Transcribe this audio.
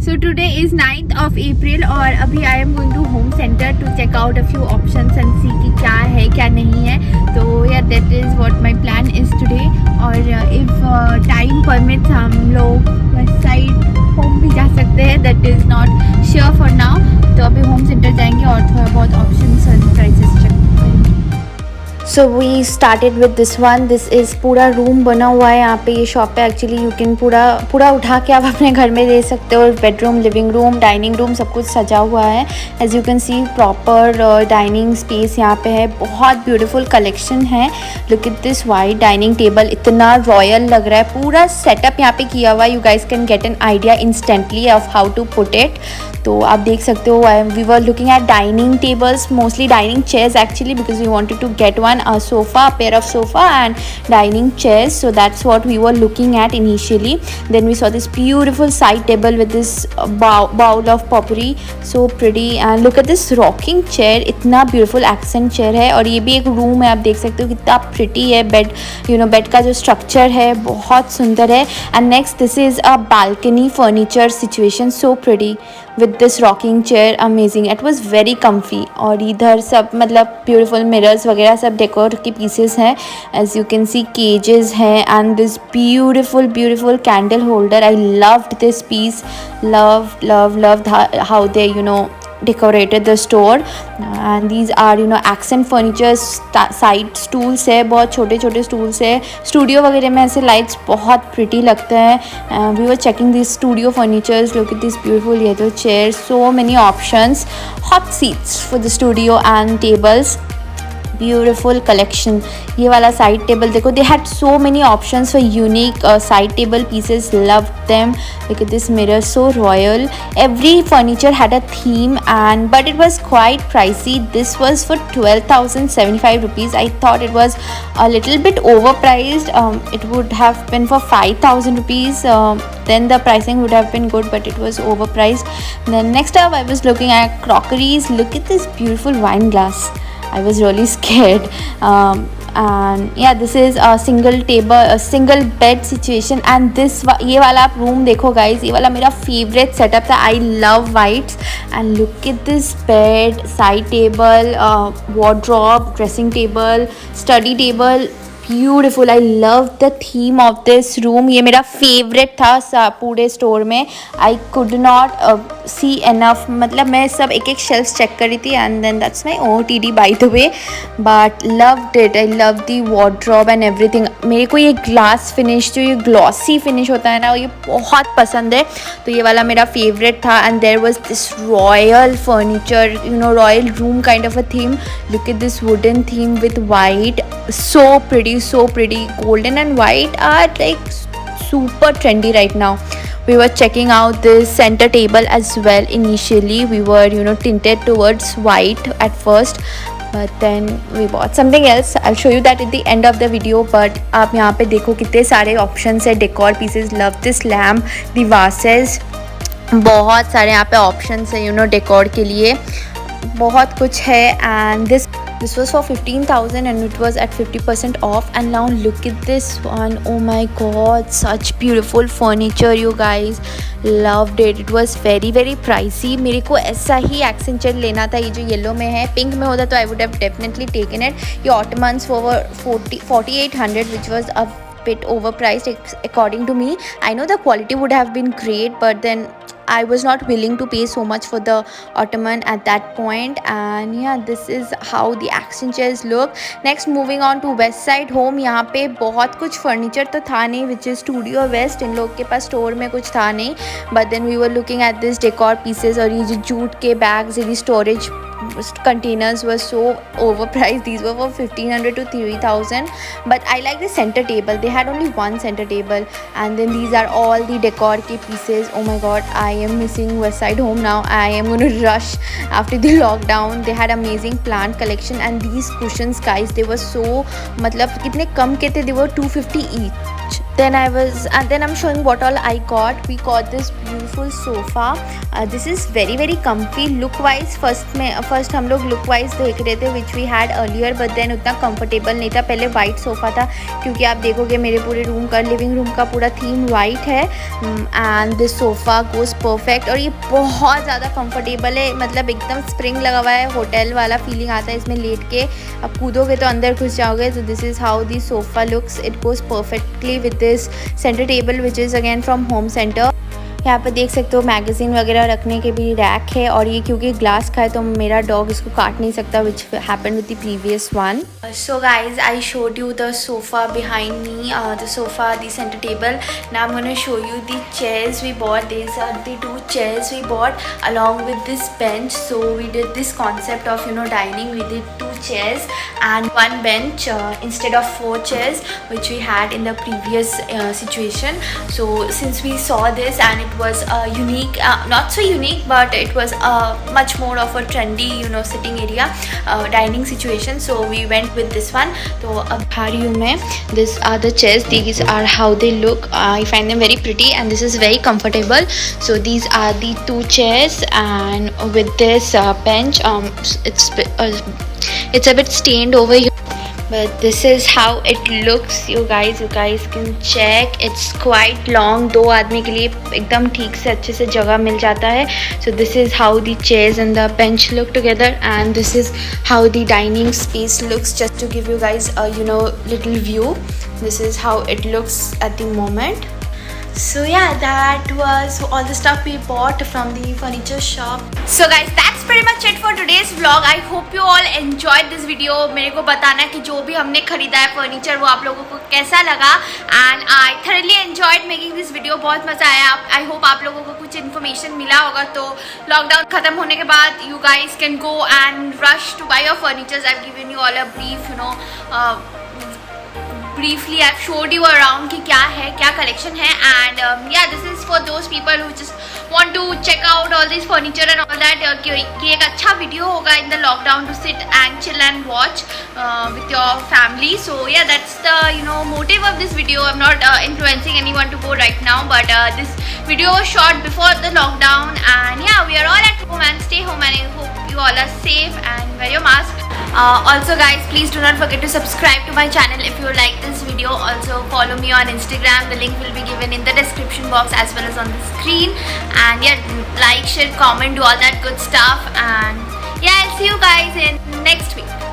So today is 9th of April और अभी I am going to home center to check out a few options and see कि क्या है क्या नहीं है. तो yeah, that is what my plan is today. और if time permits हम लोग west side home भी जा सकते हैं. That is not sure for now. तो अभी home center जाएंगे और थोड़ा बहुत options और prices check करेंगे. So we started with this one. This is पूरा रूम बना हुआ है यहाँ पे. ये शॉप पे एक्चुअली यू कैन पूरा उठा के आप अपने घर में दे सकते हो. Bedroom, living room, dining room सब कुछ सजा हुआ है. As you can see proper dining space यहाँ पे है. बहुत ब्यूटीफुल कलेक्शन है. Look at this white dining table, इतना रॉयल लग रहा है. पूरा सेटअप यहाँ पे किया हुआ है. You guys can get an idea instantly of how to put it. तो आप देख सकते हो. We were looking at dining tables, mostly dining chairs actually, because we wanted to get one sofa, a pair of sofa and dining chairs. So that's what we were looking at initially. Then we saw this beautiful side table with this bowl of potpourri, so pretty. And look at this rocking chair, इतना beautiful accent chair है. और ये भी एक room है, आप देख सकते हो कितना pretty है. बेड, यू नो, बेड का जो स्ट्रक्चर है बहुत सुंदर है. And next this is a balcony furniture situation, so pretty with this rocking chair, amazing. It was very comfy. और इधर सब मतलब beautiful mirrors वगैरह सब डेकोर के pieces हैं. As you can see cages हैं and this beautiful candle holder. I loved this piece. Loved how they decorated the store. And these are accent furniture. Side stools है, बहुत छोटे छोटे stools है. स्टूडियो वगैरह में ऐसे लाइट्स बहुत प्रिटी लगते हैं. We were checking this studio furnitures. Look at this beautiful leather chair. So many options. Hot seats for the studio and tables. Beautiful collection. ये वाला साइड टेबल देखो, they had so many options for unique side table pieces. Love them. Look at this mirror, so royal. Every furniture had a theme and but it was quite pricey. This was for 12,075 rupees. I thought it was a little bit overpriced. It would have been for 5,000 rupees. Then the pricing would have been good, but it was overpriced. Then next up I was looking at crockeries. Look at this beautiful wine glass. I was really scared. And yeah, this is a single table, a single bed situation. And ये वाला आप room देखो guys, ये वाला मेरा favorite setup था. I love whites. And look at this bed, side table, wardrobe, dressing table, study table. Beautiful. I love the theme of this room. ये मेरा फेवरेट था पूरे स्टोर में. I could not see enough. मतलब मैं सब एक एक शेल्फ चेक कर रही थी. And then that's my OOTD by the way. But loved it. I love the wardrobe and everything. मेरे को ये ग्लास फिनिश, जो ये ग्लॉसी फिनिश होता है ना, ये बहुत पसंद है. तो ये वाला मेरा फेवरेट था. And there was this royal furniture, royal room kind of a theme. Look at this wooden theme with white. So pretty. Golden and white are like super trendy right now. We were checking out this center table as well. Initially we were tinted towards white at first, but then we bought something else. I'll show you that at the end of the video. But आप यहाँ पे देखो कितने सारे options है. decor pieces. Love this lamp. The vases. बहुत सारे यहाँ पे options है decor के लिए. बहुत कुछ है. And this was for 15,000 and it was at 50% off. And now look at this one. Oh my god, such beautiful furniture, you guys. Loved it. It was very pricey. मेरे को ऐसा ही accent chair लेना था. ये जो yellow में है, pink में होता तो I would have definitely taken it. ये ottomans were 4,800, which was a bit overpriced according to me. I know the quality would have been great, but then I was not willing to pay so much for the ottoman at that point. And yeah, this is how the accent chairs look. Next, moving on to west side home. यहाँ पे बहुत कुछ furniture तो था नहीं, which is studio west. इन लोग के पास store में कुछ था नहीं. But then we were looking at this decor pieces. और ये जो जूट के बैग्स, ये storage containers were so overpriced. These were for 1,500 to 3,000. But I like the center table. They had only one center table. And then these are all the decor ke pieces. Oh my god, I am missing west side home now. I am going to rush after the lockdown. They had amazing plant collection. And these cushions guys, they were so, मतलब कितने कम के थे. They were 250 each. then I'm showing what all I got. We got this beautiful sofa. This is very comfy. Look wise first हम लोग look wise देख रहे थे which we had earlier, but then उतना comfortable नहीं था. पहले white sofa था, क्योंकि आप देखोगे मेरे पूरे रूम का, लिविंग रूम का पूरा थीम white है. And this sofa goes perfect. और ये बहुत ज़्यादा comfortable है, मतलब एकदम spring लगा हुआ है, होटल वाला फीलिंग आता है इसमें लेट के. आप कूदोगे तो अंदर घुस जाओगे. So this is how the sofa looks. It goes perfectly with this center table which is again from home center. यहाँ पे देख सकते हो मैगज़ीन वगैरह रखने के भी रैक है. और ये क्योंकि ग्लास का है तो मेरा डॉग इसको काट नहीं सकता, which happened with the previous one. So guys, I showed you the sofa behind me, the sofa, the center table. Now I'm going to show you the chairs we bought. These are the 2 chairs we bought along with this bench. So we did this concept of dining. We did 2 chairs and 1 bench instead of 4 chairs which we had in the previous situation. So since we saw this and it was unique, not so unique, but it was much more of a trendy sitting area, dining situation, so we went with this one. So ab दिखा रही हूँ मैं. These are the chairs. These are how they look. I find them very pretty and this is very comfortable. So these are the 2 chairs and with this bench. It's a bit stained over here, but this is how it looks. You guys can check. It's quite long. 2 आदमी के लिए एकदम ठीक से अच्छे से जगह मिल जाता है. So this is how the chairs and the bench look together, and this is how the dining space looks. Just to give you guys a little view, this is how it looks at the moment. So yeah, that was all the stuff we bought from the furniture shop. So guys, that's pretty much it for today's vlog. I hope you all enjoyed this video. मेरे को बताना कि जो भी हमने खरीदा है furniture वो आप लोगों को कैसा लगा. And I thoroughly enjoyed making this video. बहुत मज़ा आया. I hope आप लोगों को कुछ information मिला होगा. तो लॉकडाउन ख़त्म होने के बाद you guys can go and rush to buy your furniture. I've given you all a brief, briefly I've showed you around कि क्या है, क्या collection है. And yeah, this is for those people who just want to check out all this furniture and all that. कि एक अच्छा video होगा in the lockdown to sit and chill and watch with your family. So yeah, that's the motive of this video. I'm not influencing anyone to go right now, but this video was shot before the lockdown. And yeah, we are all at home and stay home, and I hope you all are safe and wear your mask. Also guys, please do not forget to subscribe to my channel if you like this video. Also follow me on Instagram. The link will be given in the description box as well as on the screen. And yeah, like, share, comment, do all that good stuff. And yeah, I'll see you guys in next week.